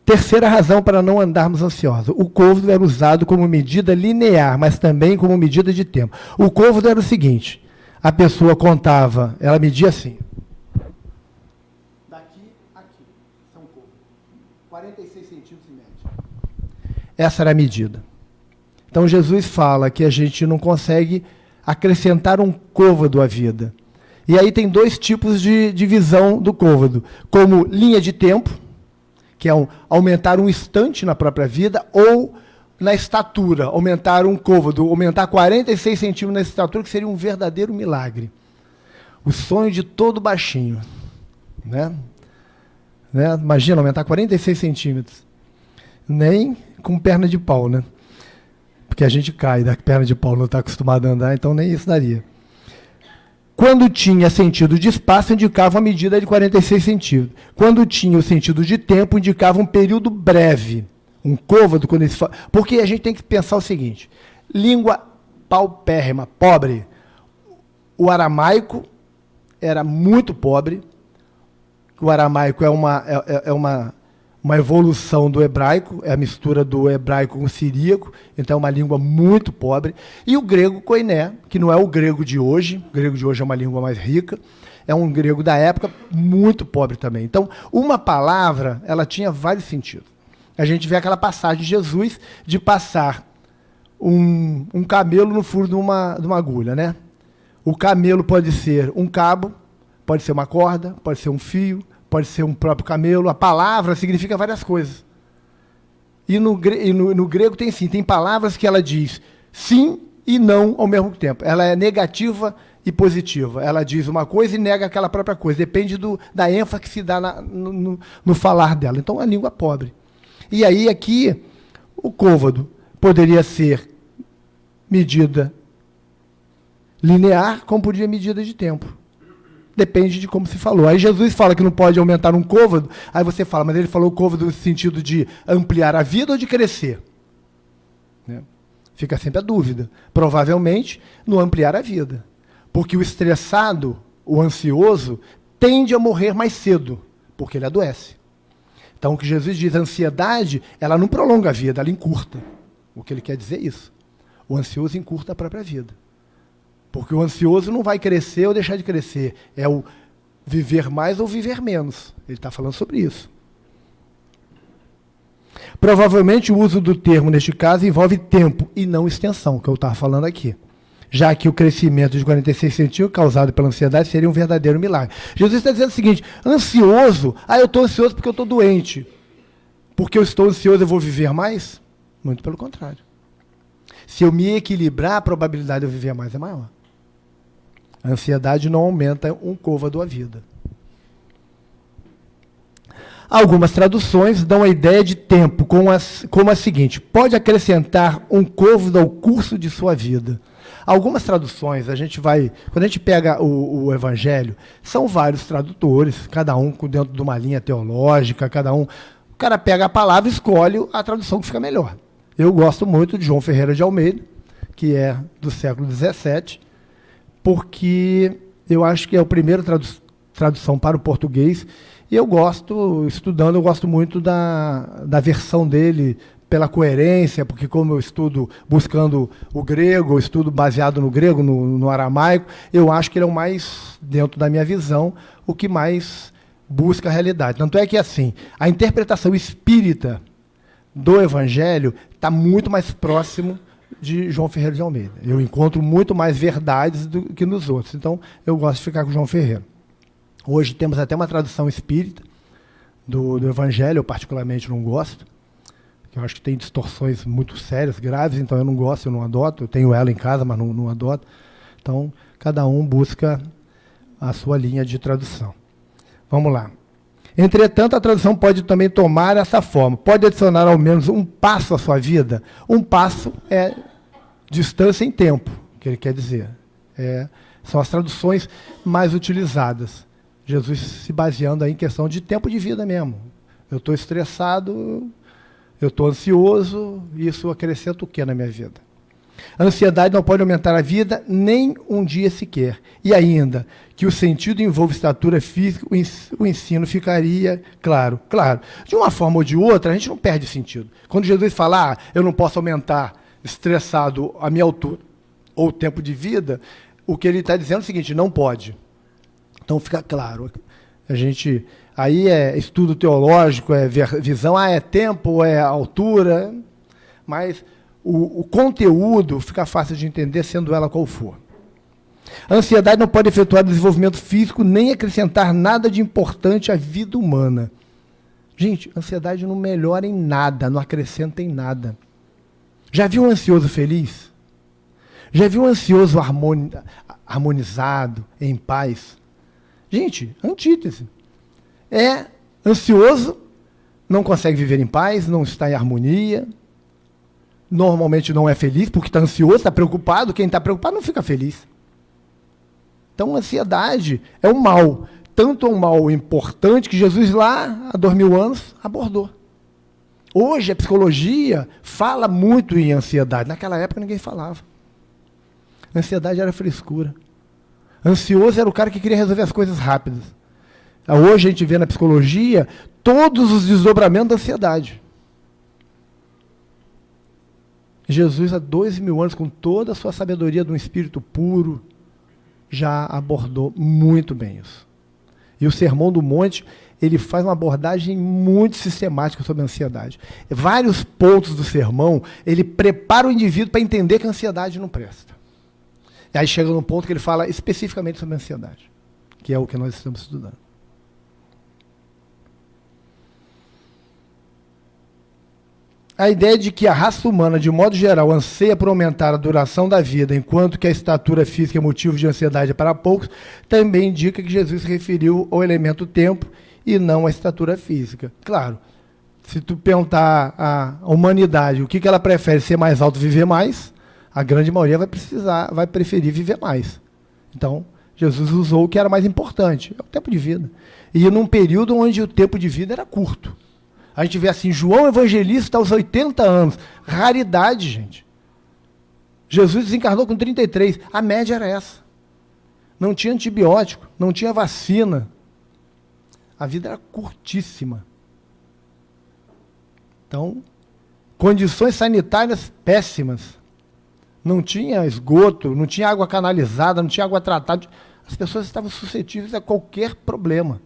Terceira razão para não andarmos ansiosos. O côvado era usado como medida linear, mas também como medida de tempo. O côvado era o seguinte, a pessoa contava, ela media assim. Daqui a aqui, são côvados. 46 centímetros em média. Essa era a medida. Então Jesus fala que a gente não consegue acrescentar um côvado à vida. E aí tem dois tipos de divisão do côvado. Como linha de tempo, que é aumentar um instante na própria vida, ou na estatura, aumentar um côvado, aumentar 46 centímetros na estatura, que seria um verdadeiro milagre. O sonho de todo baixinho. Né? Imagina, aumentar 46 centímetros. Nem com perna de pau, né? Porque a gente cai da perna de pau, não está acostumado a andar, então nem isso daria. Quando tinha sentido de espaço, indicava uma medida de 46 centímetros. Quando tinha o sentido de tempo, indicava um período breve. Um côvado, quando eles falam. Porque a gente tem que pensar o seguinte: língua paupérrima, pobre. O aramaico era muito pobre. O aramaico é uma evolução do hebraico, é a mistura do hebraico com o siríaco, então é uma língua muito pobre. E o grego koiné, que não é o grego de hoje é uma língua mais rica, é um grego da época muito pobre também. Então, uma palavra, ela tinha vários sentidos. A gente vê aquela passagem de Jesus de passar um camelo no furo de uma agulha, né? O camelo pode ser um cabo, pode ser uma corda, pode ser um fio, pode ser um próprio camelo. A palavra significa várias coisas. E no grego tem palavras que ela diz sim e não ao mesmo tempo. Ela é negativa e positiva. Ela diz uma coisa e nega aquela própria coisa. Depende da ênfase que se dá no falar dela. Então, a língua pobre. E aí, aqui, o côvado poderia ser medida linear, como podia medida de tempo. Depende de como se falou. Aí Jesus fala que não pode aumentar um côvado, aí você fala, mas ele falou côvado no sentido de ampliar a vida ou de crescer? Né? Fica sempre a dúvida. Provavelmente, no ampliar a vida. Porque o estressado, o ansioso, tende a morrer mais cedo, porque ele adoece. Então, o que Jesus diz, a ansiedade, ela não prolonga a vida, ela encurta. O que ele quer dizer é isso. O ansioso encurta a própria vida. Porque o ansioso não vai crescer ou deixar de crescer. É o viver mais ou viver menos. Ele está falando sobre isso. Provavelmente o uso do termo, neste caso, envolve tempo e não extensão, que eu estava falando aqui. Já que o crescimento de 46 centímetros causado pela ansiedade seria um verdadeiro milagre. Jesus está dizendo o seguinte, ansioso, eu estou ansioso porque eu estou doente. Porque eu estou ansioso, eu vou viver mais? Muito pelo contrário. Se eu me equilibrar, a probabilidade de eu viver mais é maior. A ansiedade não aumenta um côvado à vida. Algumas traduções dão a ideia de tempo como a seguinte: pode acrescentar um côvado ao curso de sua vida. Algumas traduções, quando a gente pega o Evangelho, são vários tradutores, cada um dentro de uma linha teológica, o cara pega a palavra e escolhe a tradução que fica melhor. Eu gosto muito de João Ferreira de Almeida, que é do século XVII, porque eu acho que é a primeira tradução para o português, e eu gosto muito da versão dele, pela coerência, porque como eu estudo buscando o grego, eu estudo baseado no grego, no aramaico, eu acho que ele é o mais, dentro da minha visão, o que mais busca a realidade. Tanto é que, assim, a interpretação espírita do Evangelho está muito mais próximo de João Ferreira de Almeida. Eu encontro muito mais verdades do que nos outros. Então, eu gosto de ficar com João Ferreira. Hoje temos até uma tradução espírita do Evangelho, eu particularmente não gosto, que eu acho que tem distorções muito sérias, graves, então eu não gosto, eu não adoto. Eu tenho ela em casa, mas não adoto. Então, cada um busca a sua linha de tradução. Vamos lá. Entretanto, a tradução pode também tomar essa forma. Pode adicionar ao menos um passo à sua vida. Um passo é distância em tempo, que ele quer dizer. São as traduções mais utilizadas. Jesus se baseando aí em questão de tempo de vida mesmo. Eu estou estressado, eu estou ansioso, isso acrescenta o que na minha vida? A ansiedade não pode aumentar a vida nem um dia sequer. E ainda, que o sentido envolve estatura física, o ensino ficaria claro. Claro, de uma forma ou de outra, a gente não perde sentido. Quando Jesus fala, eu não posso aumentar estressado a minha altura ou o tempo de vida, o que ele está dizendo é o seguinte, não pode. Então fica claro. A gente, aí é estudo teológico, é visão, é tempo, é altura, mas o conteúdo fica fácil de entender, sendo ela qual for. A ansiedade não pode efetuar desenvolvimento físico nem acrescentar nada de importante à vida humana. Gente, a ansiedade não melhora em nada, não acrescenta em nada. Já viu um ansioso feliz? Já viu um ansioso harmonizado, em paz? Gente, antítese. É ansioso, não consegue viver em paz, não está em harmonia, normalmente não é feliz, porque está ansioso, está preocupado. Quem está preocupado não fica feliz. Então, a ansiedade é um mal. Tanto é um mal importante que Jesus, lá há 2000 anos, abordou. Hoje, a psicologia fala muito em ansiedade. Naquela época, ninguém falava. A ansiedade era frescura. Ansioso era o cara que queria resolver as coisas rápidas. Hoje, a gente vê na psicologia todos os desdobramentos da ansiedade. Jesus, há 2000 anos, com toda a sua sabedoria de um espírito puro, já abordou muito bem isso. E o Sermão do Monte, ele faz uma abordagem muito sistemática sobre a ansiedade. Vários pontos do sermão, ele prepara o indivíduo para entender que a ansiedade não presta. E aí chega num ponto que ele fala especificamente sobre a ansiedade, que é o que nós estamos estudando. A ideia de que a raça humana, de modo geral, anseia por aumentar a duração da vida, enquanto que a estatura física é motivo de ansiedade para poucos, também indica que Jesus se referiu ao elemento tempo e não à estatura física. Claro, se tu perguntar à humanidade o que ela prefere, ser mais alto, viver mais, a grande maioria vai preferir viver mais. Então, Jesus usou o que era mais importante, é o tempo de vida. E num período onde o tempo de vida era curto. A gente vê assim, João Evangelista aos 80 anos. Raridade, gente. Jesus desencarnou com 33. A média era essa. Não tinha antibiótico, não tinha vacina. A vida era curtíssima. Então, condições sanitárias péssimas. Não tinha esgoto, não tinha água canalizada, não tinha água tratada. As pessoas estavam suscetíveis a qualquer problema.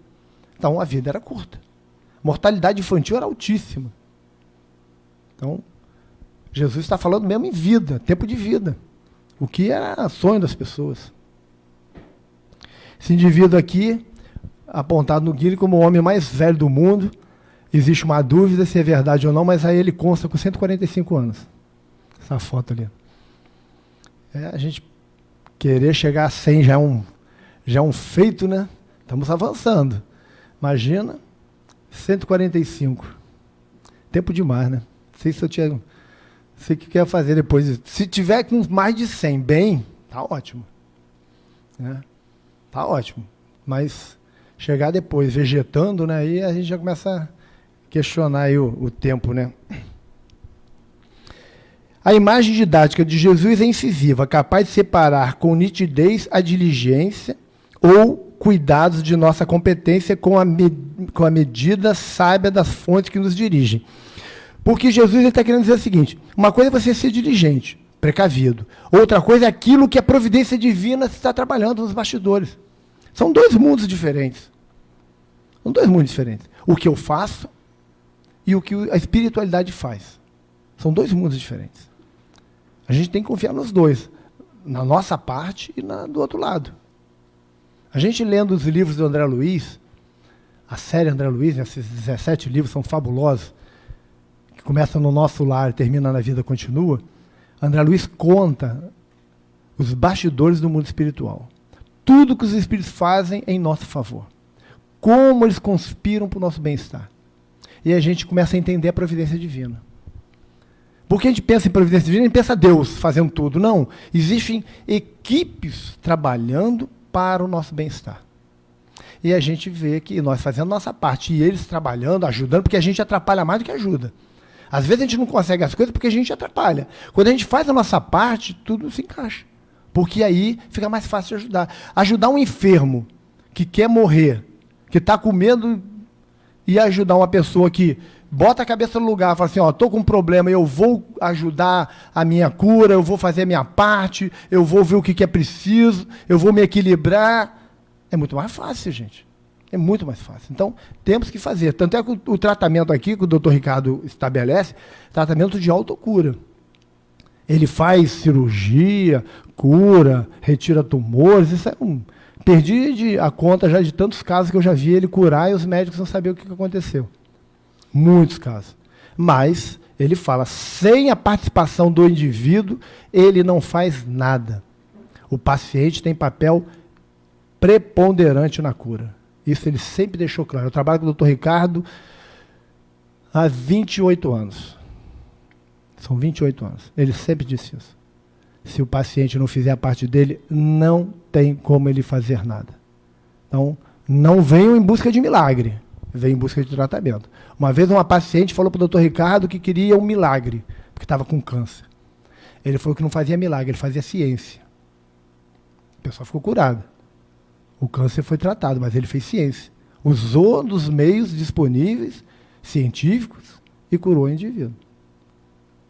Então, a vida era curta. Mortalidade infantil era altíssima. Então, Jesus está falando mesmo em vida, tempo de vida. O que era sonho das pessoas. Esse indivíduo aqui, apontado no Guilherme como o homem mais velho do mundo, existe uma dúvida se é verdade ou não, mas aí ele consta com 145 anos. Essa foto ali. A gente querer chegar a 100 já é um feito, né? Estamos avançando. Imagina 145. Tempo demais, né? Não sei se eu tinha... Não sei o que quer fazer depois disso. Se tiver com mais de 100 bem, tá ótimo. Né? Tá ótimo. Mas chegar depois vegetando, né? Aí a gente já começa a questionar aí o tempo, né? A imagem didática de Jesus é incisiva, capaz de separar com nitidez a diligência ou cuidados de nossa competência com a medida sábia das fontes que nos dirigem. Porque Jesus está querendo dizer o seguinte, uma coisa é você ser diligente, precavido. Outra coisa é aquilo que a providência divina está trabalhando nos bastidores. São dois mundos diferentes. São dois mundos diferentes. O que eu faço e o que a espiritualidade faz. São dois mundos diferentes. A gente tem que confiar nos dois, na nossa parte e do outro lado. A gente lendo os livros do André Luiz, a série André Luiz, esses 17 livros são fabulosos, que começam no nosso lar e terminam na vida continua. André Luiz conta os bastidores do mundo espiritual. Tudo que os espíritos fazem em nosso favor. Como eles conspiram para o nosso bem-estar. E a gente começa a entender a providência divina. Porque a gente pensa em providência divina, a gente pensa Deus fazendo tudo. Não. Existem equipes trabalhando para o nosso bem-estar. E a gente vê que nós fazendo a nossa parte, e eles trabalhando, ajudando, porque a gente atrapalha mais do que ajuda. Às vezes a gente não consegue as coisas porque a gente atrapalha. Quando a gente faz a nossa parte, tudo se encaixa. Porque aí fica mais fácil de ajudar. Ajudar um enfermo que quer morrer, que está com medo, e ajudar uma pessoa que bota a cabeça no lugar, fala assim, ó, estou com um problema, eu vou ajudar a minha cura, eu vou fazer a minha parte, eu vou ver o que é preciso, eu vou me equilibrar. É muito mais fácil, gente. É muito mais fácil. Então, temos que fazer. Tanto é que o tratamento aqui, que o doutor Ricardo estabelece, tratamento de autocura. Ele faz cirurgia, cura, retira tumores, isso é perdi a conta já de tantos casos que eu já vi ele curar e os médicos não sabiam o que aconteceu. Muitos casos. Mas, ele fala, sem a participação do indivíduo, ele não faz nada. O paciente tem papel preponderante na cura. Isso ele sempre deixou claro. Eu trabalho com o doutor Ricardo há 28 anos. São 28 anos. Ele sempre disse isso. Se o paciente não fizer a parte dele, não tem como ele fazer nada. Então, não venham em busca de milagre. Venham em busca de tratamento. Uma vez uma paciente falou para o doutor Ricardo que queria um milagre, porque estava com câncer. Ele falou que não fazia milagre, ele fazia ciência. A pessoa ficou curada. O câncer foi tratado, mas ele fez ciência. Usou dos meios disponíveis, científicos, e curou o indivíduo.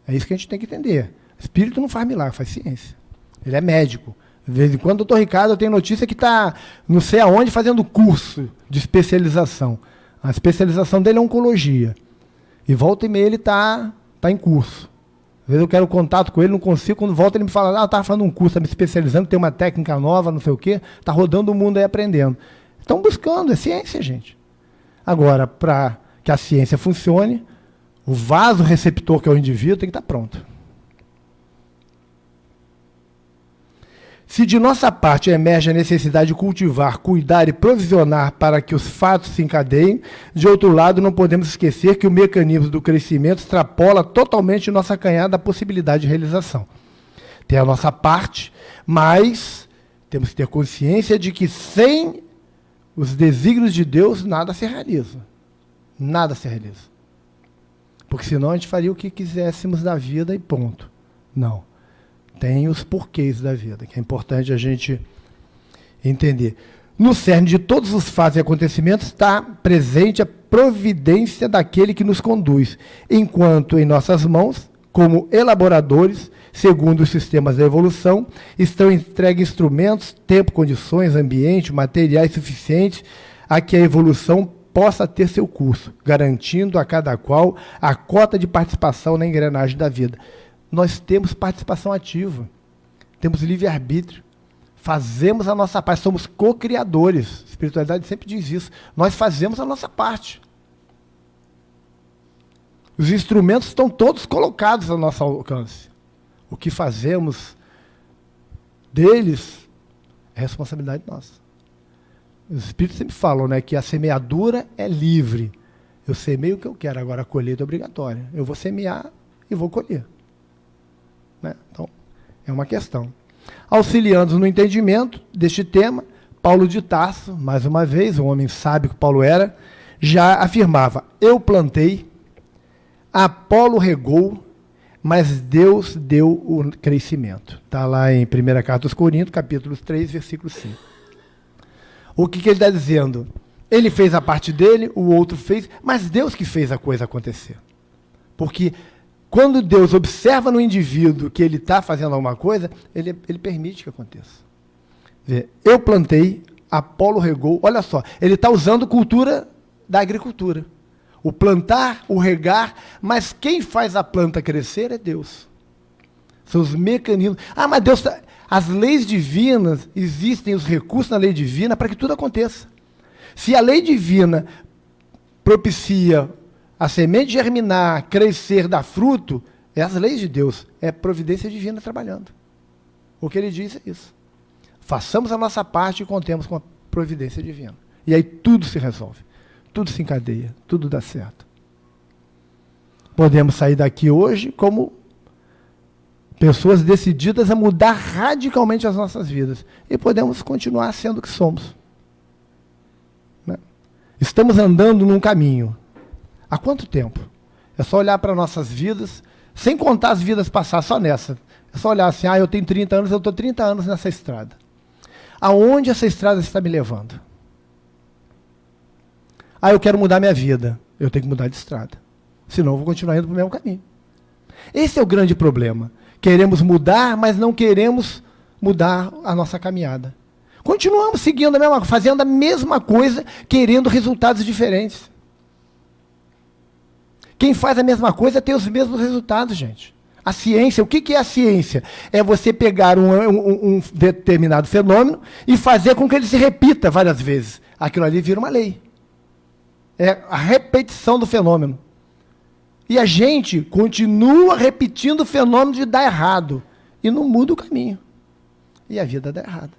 É isso que a gente tem que entender. Espírito não faz milagre, faz ciência. Ele é médico. De vez em quando, o doutor Ricardo, eu tenho notícia que está não sei aonde fazendo curso de especialização. A especialização dele é oncologia. E volta e meia ele está em curso. Às vezes eu quero contato com ele, não consigo. Quando volta ele me fala, eu estava fazendo um curso, está me especializando, tem uma técnica nova, não sei o quê. Está rodando o mundo aí aprendendo. Estão buscando, é ciência, gente. Agora, para que a ciência funcione, o vaso receptor, que é o indivíduo, tem que estar pronto. Se de nossa parte emerge a necessidade de cultivar, cuidar e provisionar para que os fatos se encadeiem, de outro lado, não podemos esquecer que o mecanismo do crescimento extrapola totalmente nossa canhada da possibilidade de realização. Tem a nossa parte, mas temos que ter consciência de que sem os desígnios de Deus, nada se realiza. Nada se realiza. Porque senão a gente faria o que quiséssemos da vida e ponto. Não. Tem os porquês da vida, que é importante a gente entender. No cerne de todos os fatos e acontecimentos está presente a providência daquele que nos conduz, enquanto em nossas mãos, como elaboradores, segundo os sistemas da evolução, estão entregues instrumentos, tempo, condições, ambiente, materiais suficientes a que a evolução possa ter seu curso, garantindo a cada qual a cota de participação na engrenagem da vida. Nós temos participação ativa, temos livre-arbítrio, fazemos a nossa parte, somos co-criadores. A espiritualidade sempre diz isso. Nós fazemos a nossa parte. Os instrumentos estão todos colocados ao nosso alcance. O que fazemos deles é responsabilidade nossa. Os espíritos sempre falam, né, que a semeadura é livre. Eu semeio o que eu quero, agora a colheita é obrigatória. Eu vou semear e vou colher. Né? Então, é uma questão. Auxiliando no entendimento deste tema, Paulo de Tarso, mais uma vez, um homem sábio que Paulo era, já afirmava, eu plantei, Apolo regou, mas Deus deu o crescimento. Está lá em 1ª Carta aos Coríntios, capítulo 3, versículo 5. O que ele está dizendo? Ele fez a parte dele, o outro fez, mas Deus que fez a coisa acontecer. Porque quando Deus observa no indivíduo que ele está fazendo alguma coisa, ele permite que aconteça. Eu plantei, Apolo regou, olha só, ele está usando cultura da agricultura. O plantar, o regar, mas quem faz a planta crescer é Deus. São os mecanismos. Ah, mas Deus, as leis divinas, existem os recursos na lei divina para que tudo aconteça. Se a lei divina propicia a semente germinar, crescer, dar fruto, é as leis de Deus, é providência divina trabalhando. O que ele diz é isso. Façamos a nossa parte e contemos com a providência divina. E aí tudo se resolve, tudo se encadeia, tudo dá certo. Podemos sair daqui hoje como pessoas decididas a mudar radicalmente as nossas vidas. E podemos continuar sendo o que somos. Né? Estamos andando num caminho. Há quanto tempo? É só olhar para nossas vidas, sem contar as vidas passadas, só nessa. É só olhar assim, eu tenho 30 anos, eu estou 30 anos nessa estrada. Aonde essa estrada está me levando? Eu quero mudar minha vida. Eu tenho que mudar de estrada. Senão eu vou continuar indo para o mesmo caminho. Esse é o grande problema. Queremos mudar, mas não queremos mudar a nossa caminhada. Continuamos seguindo a mesma, fazendo a mesma coisa, querendo resultados diferentes. Quem faz a mesma coisa tem os mesmos resultados, gente. A ciência, o que é a ciência? É você pegar um determinado fenômeno e fazer com que ele se repita várias vezes. Aquilo ali vira uma lei. É a repetição do fenômeno. E a gente continua repetindo o fenômeno de dar errado. E não muda o caminho. E a vida dá errado.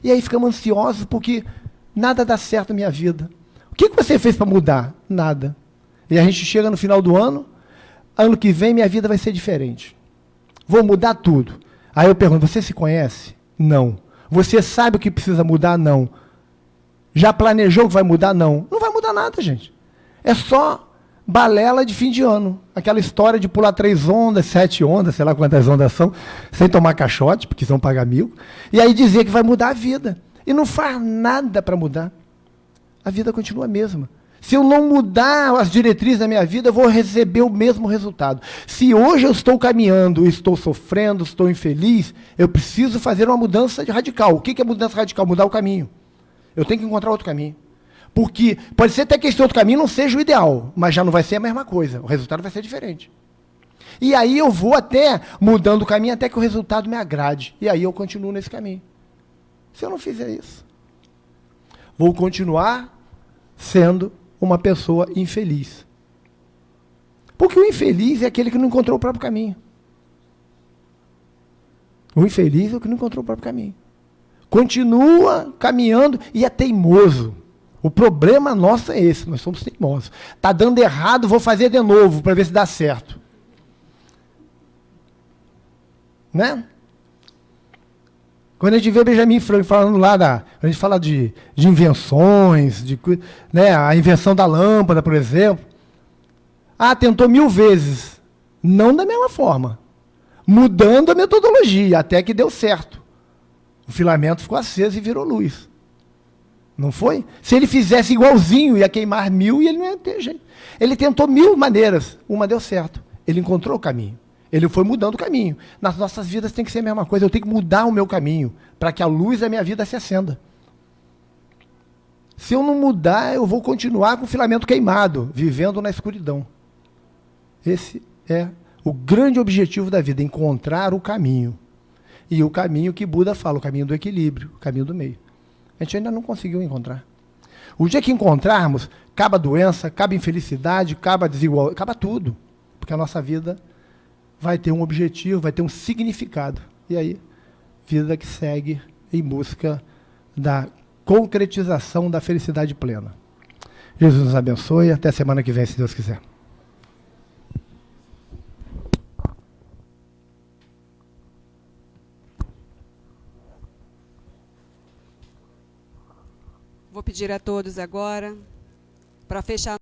E aí ficamos ansiosos porque nada dá certo na minha vida. O que você fez para mudar? Nada. E a gente chega no final do ano que vem minha vida vai ser diferente. Vou mudar tudo. Aí eu pergunto, você se conhece? Não. Você sabe o que precisa mudar? Não. Já planejou que vai mudar? Não. Não vai mudar nada, gente. É só balela de fim de ano. Aquela história de pular 3 ondas, 7 ondas, sei lá quantas ondas são, sem tomar caixote, porque vão pagar 1.000. E aí dizer que vai mudar a vida. E não faz nada para mudar. A vida continua a mesma. Se eu não mudar as diretrizes da minha vida, eu vou receber o mesmo resultado. Se hoje eu estou caminhando, estou sofrendo, estou infeliz, eu preciso fazer uma mudança radical. O que é mudança radical? Mudar o caminho. Eu tenho que encontrar outro caminho. Porque pode ser até que esse outro caminho não seja o ideal, mas já não vai ser a mesma coisa. O resultado vai ser diferente. E aí eu vou até mudando o caminho até que o resultado me agrade. E aí eu continuo nesse caminho. Se eu não fizer isso, vou continuar sendo uma pessoa infeliz. Porque o infeliz é aquele que não encontrou o próprio caminho. O infeliz é o que não encontrou o próprio caminho. Continua caminhando e é teimoso. O problema nosso é esse, nós somos teimosos. Está dando errado, vou fazer de novo para ver se dá certo. Né? Quando a gente vê Benjamin Franklin falando lá, a gente fala de invenções, né, a invenção da lâmpada, por exemplo. Tentou 1000 vezes. Não da mesma forma. Mudando a metodologia, até que deu certo. O filamento ficou aceso e virou luz. Não foi? Se ele fizesse igualzinho, ia queimar 1000 e ele não ia ter jeito. Ele tentou 1000 maneiras, uma deu certo. Ele encontrou o caminho. Ele foi mudando o caminho. Nas nossas vidas tem que ser a mesma coisa. Eu tenho que mudar o meu caminho para que a luz da minha vida se acenda. Se eu não mudar, eu vou continuar com o filamento queimado, vivendo na escuridão. Esse é o grande objetivo da vida, encontrar o caminho. E o caminho que Buda fala, o caminho do equilíbrio, o caminho do meio. A gente ainda não conseguiu encontrar. O dia que encontrarmos, acaba a doença, acaba a infelicidade, acaba a desigualdade, acaba tudo. Porque a nossa vida vai ter um objetivo, vai ter um significado. E aí, vida que segue em busca da concretização da felicidade plena. Jesus nos abençoe. Até semana que vem, se Deus quiser. Vou pedir a todos agora para fechar